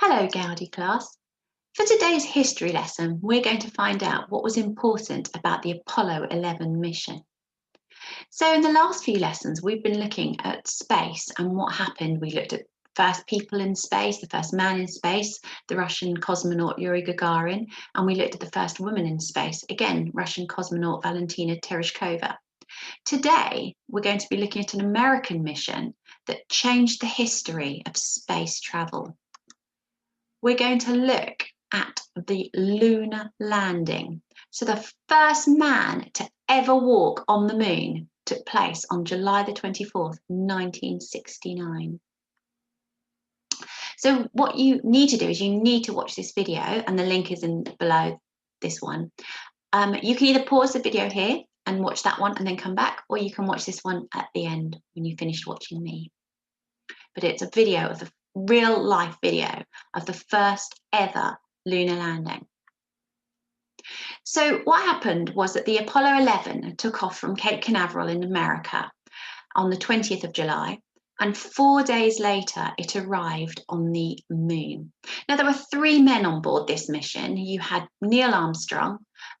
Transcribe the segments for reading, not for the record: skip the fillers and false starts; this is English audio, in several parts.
Hello, Gaudi class. For today's history lesson, we're going to find out what was important about the Apollo 11 mission. So in the last few lessons, we've been looking at space and what happened. We looked at first people in space, the first man in space, the Russian cosmonaut Yuri Gagarin, and we looked at the first woman in space, again, Russian cosmonaut Valentina Tereshkova. Today, we're going to be looking at an American mission that changed the history of space travel. We're going to look at the lunar landing. So the first man to ever walk on the moon took place on July the 24th, 1969. So what you need to do is you need to watch this video, and the link is in below this one. You can either pause the video here and watch that one and then come back, or you can watch this one at the end when you finish watching me. But it's a video of the real life video of the first ever lunar landing. So what happened was that the Apollo 11 took off from Cape Canaveral in America on the 20th of July, and 4 days later it arrived on the moon. Now there were 3 men on board this mission. You had Neil Armstrong,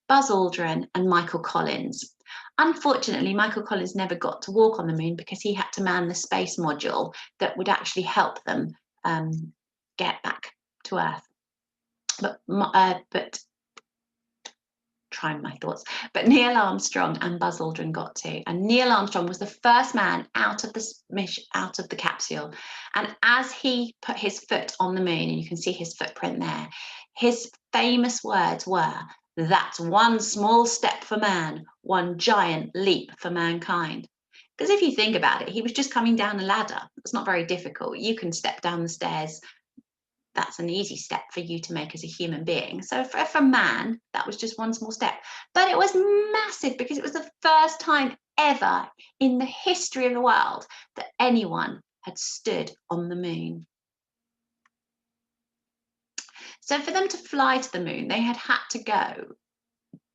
Buzz Aldrin and Michael Collins. Unfortunately, Michael Collins never got to walk on the moon because he had to man the space module that would actually help them get back to Earth. But Neil Armstrong and Buzz Aldrin got to, and Neil Armstrong was the first man out of the capsule. And as he put his foot on the moon, and you can see his footprint there, his famous words were, "That's one small step for man, one giant leap for mankind." Because if you think about it, he was just coming down a ladder. It's not very difficult. You can step down the stairs. That's an easy step for you to make as a human being. So for man, that was just one small step. But it was massive because it was the first time ever in the history of the world that anyone had stood on the moon. So for them to fly to the moon, they had to go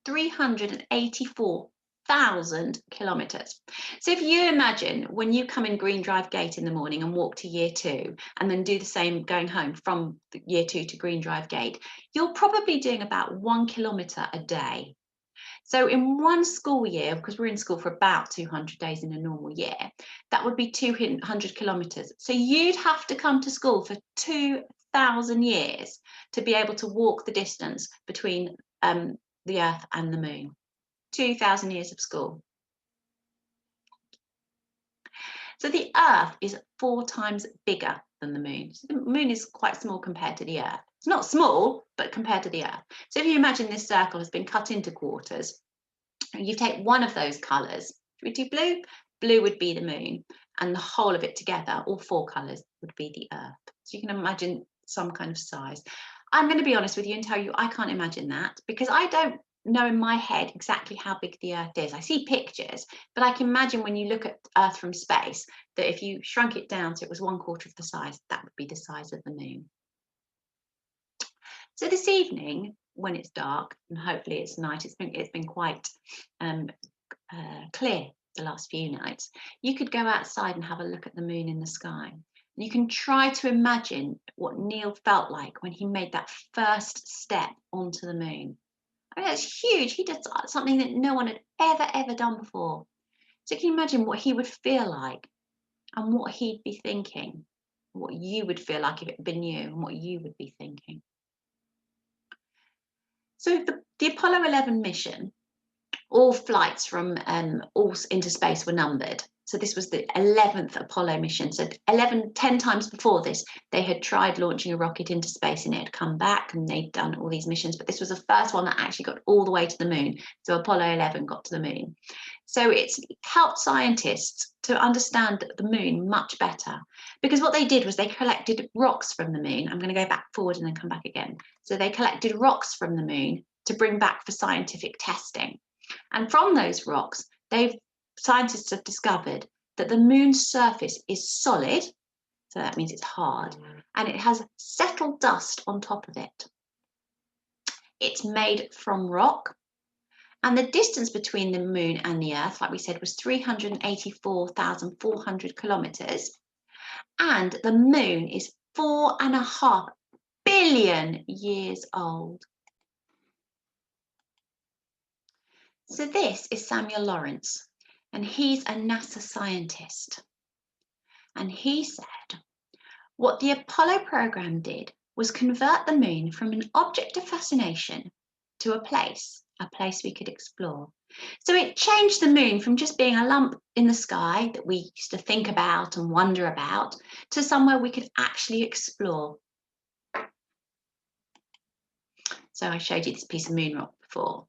384,000 kilometers. So if you imagine when you come in Green Drive Gate in the morning and walk to year 2 and then do the same going home from year 2 to Green Drive Gate, you're probably doing about 1 kilometer a day. So in one school year, because we're in school for about 200 days in a normal year, that would be 200 kilometers. So you'd have to come to school for 2,000 years to be able to walk the distance between the Earth and the moon. 2,000 years of school. So the Earth is 4 times bigger than the moon. So the moon is quite small compared to the Earth. It's not small, but compared to the Earth. So if you imagine this circle has been cut into quarters, you take one of those colours. Should we do blue? Blue would be the moon, and the whole of it together, all 4 colours, would be the Earth. So you can imagine some kind of size. I'm going to be honest with you and tell you I can't imagine that, because I don't know in my head exactly how big the Earth is. I see pictures, but I can imagine when you look at Earth from space that if you shrunk it down so it was 1/4 of the size, that would be the size of the moon. So this evening, when it's dark, and hopefully it's night, it's been quite clear the last few nights, you could go outside and have a look at the moon in the sky. And you can try to imagine what Neil felt like when he made that first step onto the moon. I mean, that's huge. He did something that no one had ever done before. So can you imagine what he would feel like and what he'd be thinking, what you would feel like if it had been you and what you would be thinking? So the Apollo 11 mission, all flights from into space were numbered. So this was the 11th Apollo mission. So 10 times before this, they had tried launching a rocket into space and it had come back, and they'd done all these missions. But this was the first one that actually got all the way to the moon. So Apollo 11 got to the moon. So it's helped scientists to understand the moon much better, because what they did was they collected rocks from the moon. I'm going to go back forward and then come back again. So they collected rocks from the moon to bring back for scientific testing. And from those rocks, scientists have discovered that the moon's surface is solid, so that means it's hard, and it has settled dust on top of it. It's made from rock, and the distance between the moon and the Earth, like we said, was 384,400 kilometers, and the moon is 4.5 billion years old. So this is Samuel Lawrence, and he's a NASA scientist. And he said, what the Apollo program did was convert the moon from an object of fascination to a place we could explore. So it changed the moon from just being a lump in the sky that we used to think about and wonder about to somewhere we could actually explore. So I showed you this piece of moon rock before.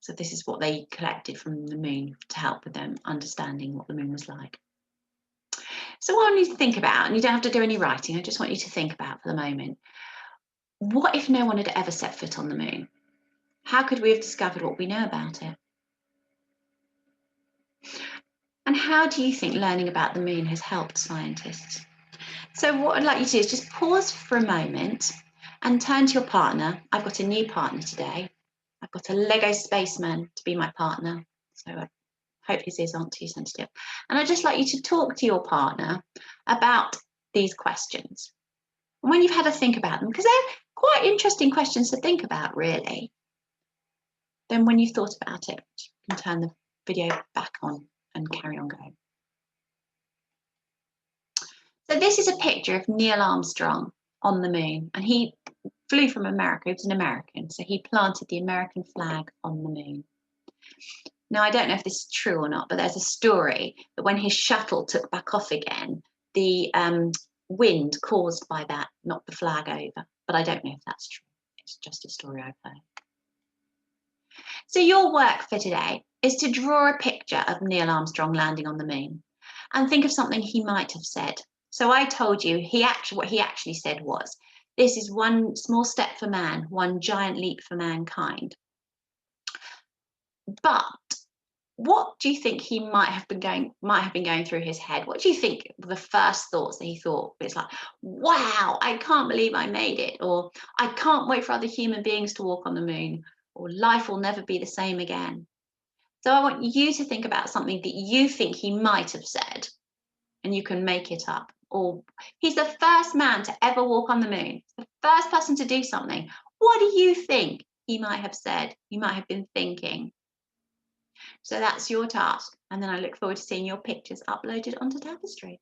So this is what they collected from the moon to help with them understanding what the moon was like. So what I want you to think about, and you don't have to do any writing, I just want you to think about for the moment, what if no one had ever set foot on the moon? How could we have discovered what we know about it? And how do you think learning about the moon has helped scientists? So what I'd like you to do is just pause for a moment and turn to your partner. I've got a new partner today. I've got a Lego spaceman to be my partner. So I hope his ears aren't too sensitive. And I'd just like you to talk to your partner about these questions. And when you've had a think about them, because they're quite interesting questions to think about, really, then when you've thought about it, you can turn the video back on and carry on going. So this is a picture of Neil Armstrong on the moon, and he flew from America. He was an American, so he planted the American flag on the moon. Now, I don't know if this is true or not, but there's a story that when his shuttle took back off again, the wind caused by that knocked the flag over, but I don't know if that's true. It's just a story I've heard. So your work for today is to draw a picture of Neil Armstrong landing on the moon and think of something he might have said. So I told you what he actually said was, this is one small step for man, one giant leap for mankind. But what do you think he might have been going through his head? What do you think were the first thoughts that he thought? It's like, wow, I can't believe I made it, or I can't wait for other human beings to walk on the moon, or life will never be the same again. So I want you to think about something that you think he might have said, and you can make it up. Or he's the first man to ever walk on the moon, the first person to do something. What do you think he might have said? He might have been thinking. So that's your task. And then I look forward to seeing your pictures uploaded onto Tapestry.